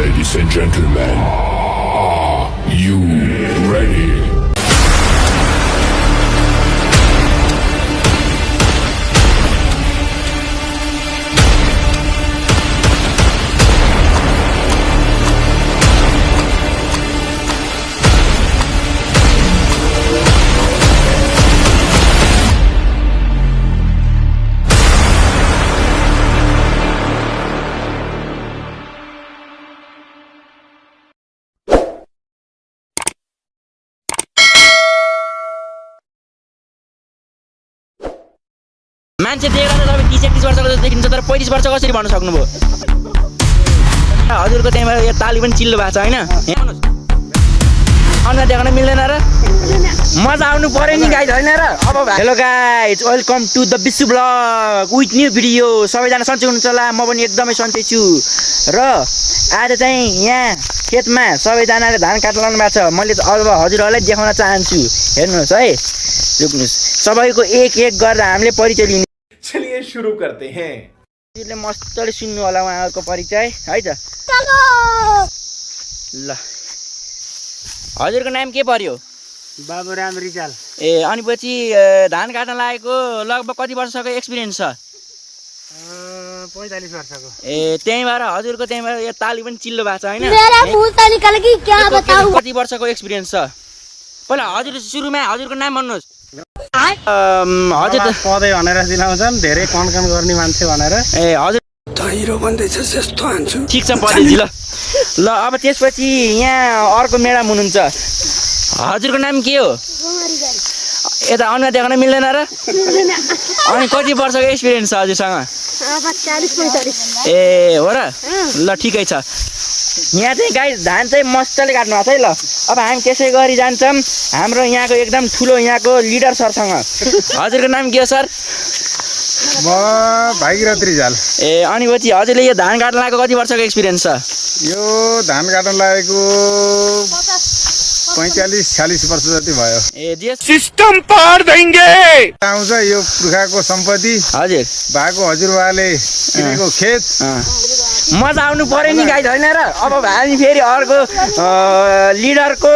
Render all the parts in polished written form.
Ladies and gentlemen, are you ready? मान्छे देख्दा त तपाईँ 30-31 वर्षको जस्तो देखिन्छ तर 35 वर्ष कसरी भन्न सक्नुभयो हजुरको त्यहीँबाट यो ताली पनि चिल्लो भएको छ हैन अनुहार देखाउन मिल्दैन र मजा आउनु पर्यो नि गाइज हैन र अब hello guys welcome to the Vishu blog with new video सबैजना सन्चै हुनुहुन्छ होला म पनि एकदमै सन्चै छु र आज चाहिँ यहाँ खेतमा सबैजनाले धान काट्न लाउनु भएको छ मैले अब हजुरहरूलाई देखाउन चाहन्छु हेर्नुहोस् है रुक्नुहोस् सबैको एक एक गरेर हामीले परिचय लिने चलिए शुरू करते हैं यसले मस्तले सुन्नु होला उहाँको परिचय है त ल हजुरको नाम के पर्यो बाबुराम रिजाल ए अनि पछि धान काट्न लागेको लगभग कति वर्षको एक्सपिरियन्स छ 45 वर्षको ए त्यहीँबाट हजुरको त्यहीँबाट यो ताली पनि चिल्लो भएको छ हैन मेरा फूल तो निकल गई क्या बताऊं कति वर्षको एक्सपिरियन्स छ पहिला हजुर सुरुमा हजुरको नाम भन्नुहोस् हजुर त पढ्दै भनेर दिलाउँछन् धेरै कन गर्ने मान्छे भनेर ए हजुर धैरो भन्दैछ यस्तो हान्छु ठिक छ पढेजी ल ल अब त्यसपछि यहाँ अर्को म्याडम हुनुहुन्छ हजुरको नाम के हो यता अनुहार देखाउन मिल्दैन र अनि कति वर्षको एक्सपिरियन्स छ हजुरसँग 40-45 ए हो र ल ठिकै छ यहाँ चाहिँ गाई धान चाहिँ मस्तले काट्नु भएको छ है ल अब हामी त्यसै गरी जान्छौँ हाम्रो यहाँको एकदम ठुलो यहाँको लिडर सरसँग हजुरको नाम के हो सर म भागीरथ रिजाल ए अनि पछि हजुरले यो धान काट्न लागेको कति वर्षको एक्सपिरियन्स छ यो धान काट्न लागेको 45-46 वर्ष जति भयो ए जे सिस्टम पार देंगे आउँछ यो पुर्खाको सम्पत्ति हजुर भएको हजुरबाले किनेको खेत मजा आउनु पर्यो नि गाइज होइन र अब हामी फेरि अर्को लिडरको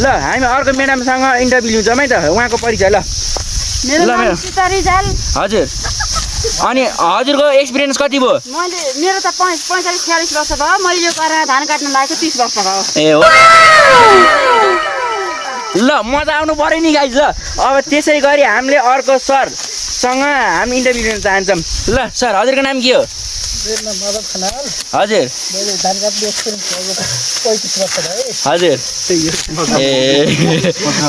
ल हामी अर्को म्याडमसँग इन्टरभ्यू लिन्छौँ है त उहाँको परिचय ल मेरो नाम सीता रिजाल हजुर अनि हजुरको एक्सपिरियन्स कति भयो मेरो त 45-46 वर्ष भयो मैले यो गरेर धान काट्न लागेको 30 वर्ष भयो ए हो ल मजा आउनु पर्यो नि गाइज ल अब त्यसै गरी हामीले अर्को सरसँग हामी इन्टरभ्यू लिन चाहन्छौँ ल सर हजुरको नाम के हो हजुर हजुर ए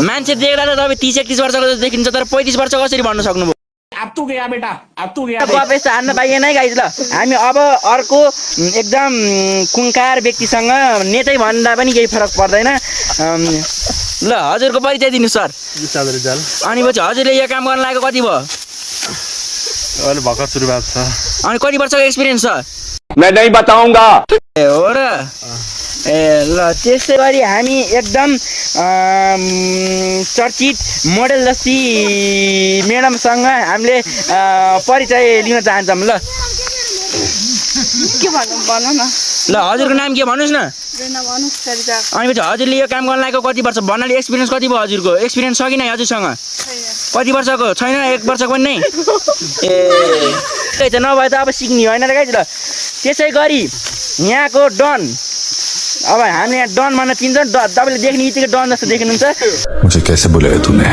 मान्छे देख्दा त तपाईँ 30-31 वर्षको जस्तो देखिन्छ तर 35 वर्ष कसरी भन्न सक्नुभयो अब तू गया बेटा अब तू गया गफ यस्तो हान्न पाइएन है गाइज ल हामी अब अर्को एकदम कुङ्कार व्यक्तिसँग नेतै भन्दा पनि केही फरक पर्दैन ल हजुरको परिचय दिनु सर विशाल रिजाल अनि पछि हजुरले यो काम गर्न लागेको कति भयो अहिले भर्खर सुरुवात छ अनि कति वर्षको एक्सपिरियन्स छ मैं नहीं बताऊंगा ए हो र ए ल त्यसै गरी हामी एकदम चर्चित मोडेल जस्ती म्याडमसँग हामीले परिचय लिन चाहन्छौँ ल के भन्नु भन्नु न ल हजुरको नाम के भन्नुहोस् न रेना भन्नुस् रिजाल अनि पछि हजुरले यो काम गर्न लागेको कति वर्ष भन्नाले एक्सपिरियन्स कति भयो हजुरको एक्सपिरियन्स छ कि नै हजुरसँग कति वर्षको छैन 1 वर्षको पनि नै ए त्यही त नभए त अब सिक्ने होइन र गाइज ल त्यसै गरी यहाँको डन अब हामी यहाँ डन भन्न चिन्छौँ तपाईँले देख्ने बित्तिकै डन जस्तो देख्नुहुन्छ मुझे कैसे बुलाया तूने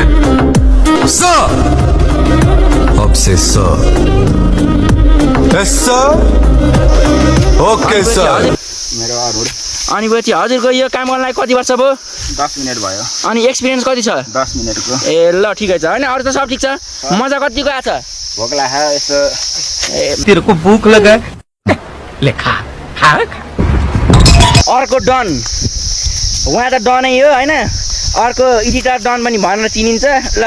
अब से ओके सर मेरो अरुण अनि पछि हजुरको यो काम गर्नलाई कति वर्ष भयो 10 मिनेट भयो अनि एक्सपिरियन्स कति छ 10 मिनेटको ए ल ठिकै छ होइन अरू त सब ठिक छ मजा कतिको आएको छ भोक लाग्यो यसो तेरे को भूख लगा ले खा खा अर्को डन उहाँ त डनै हो होइन अर्को एडिटर डन पनि भनेर चिनिन्छ ल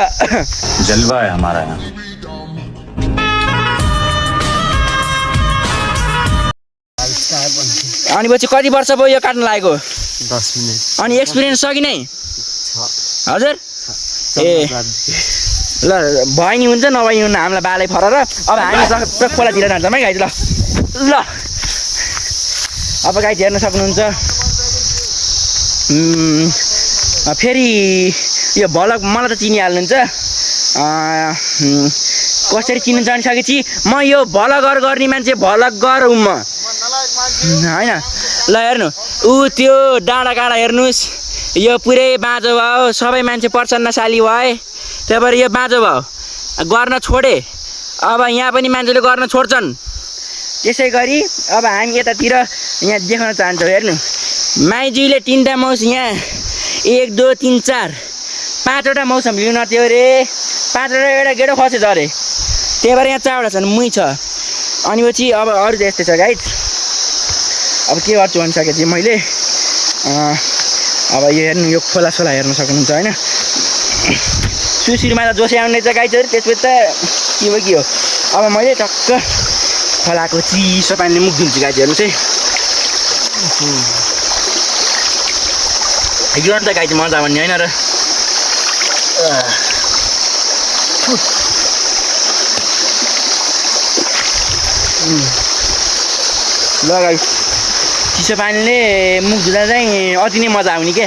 जलवा है हमारा यहाँ अनि पछि कति वर्ष भयो यो काट्न लागेको 10 मिनेट अनि एक्सपिरियन्स छ कि नै हजुर ए ल भइ नि हुन्छ नभइ हुन्न हामीलाई बालै फर र अब हामी सबै खोलातिर जान्छौँ है गाइज ल ल अब गाइज हेर्न सक्नुहुन्छ फेरि यो भलक मलाई त चिनिहाल्नुहुन्छ कसरी चिन्नु जानिसकेपछि म यो भलगर गर्ने मान्छे भलगर हुँ म होइन ल हेर्नु ऊ त्यो डाँडा काँडा हेर्नुहोस् यो पुरै बाँझो भयो सबै मान्छे प्रचण्ड साली भए त्यही भएर यो बाँझो भयो गर्न छोडे अब यहाँ पनि मान्छेले गर्न छोड्छन् त्यसै गरी अब हामी यतातिर यहाँ देखाउन चाहन्छौँ हेर्नु माइजीले 3टा मौस यहाँ 1 2 3 4 5वटा मौसम लिनु थियो अरे 5वटा एउटा गेडो खसेछ अरे त्यही भएर यहाँ 4वटा छन् मुई छ अनि पछि अब अरू त यस्तै छ गाइज अब के गर्छु भनिसकेपछि मैले अब यो हेर्नु यो खोला सोला हेर्न सक्नुहुन्छ होइन सुरुमा त जोसे आउने छ गाइजहरू त्यसपछि त के हो अब मैले टक्क खोलाको चिसो पानीले मुख धुन्छु गाइज हेर्नु चाहिँ यो त गाइज मजा भन्ने होइन र ल गाइज चिसो पानीले मुख धुँदा चाहिँ अति नै मजा आउने के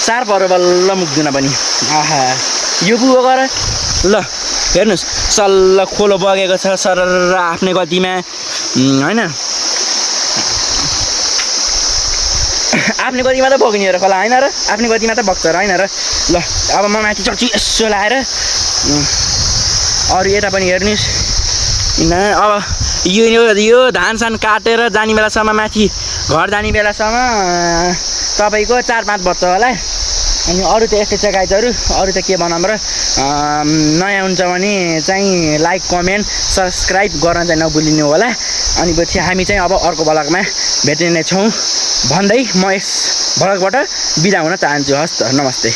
सार पऱ्यो बल्ल मुख धुन पनि आहा यो बुवा गर ल हेर्नुहोस् सल्ल खोलो बगेको छ सरर आफ्नै गतिमा होइन आफ्नै गतिमा त बग्ने र खोला होइन र आफ्नै गतिमा त बग्छ र होइन र ल अब म माथि चढ्छु यसो लाएर अरू यता पनि हेर्नुहोस् अब यो धानसान काटेर जाने बेलासम्म माथि घर जाने बेलासम्म तपाईँको 4-5 वर्ष होला अनि अरू त यस्तै छ गाइजहरू अरू त के बनाऊँ र नयाँ हुन्छ भने चाहिँ लाइक कमेन्ट सब्सक्राइब गर्न चाहिँ नभुलिनु होला अनि पछि हामी चाहिँ अब अर्को भ्लगमा भेट्ने नै छौँ भन्दै म यस भ्लगबाट बिदा हुन चाहन्छु हस् त नमस्ते।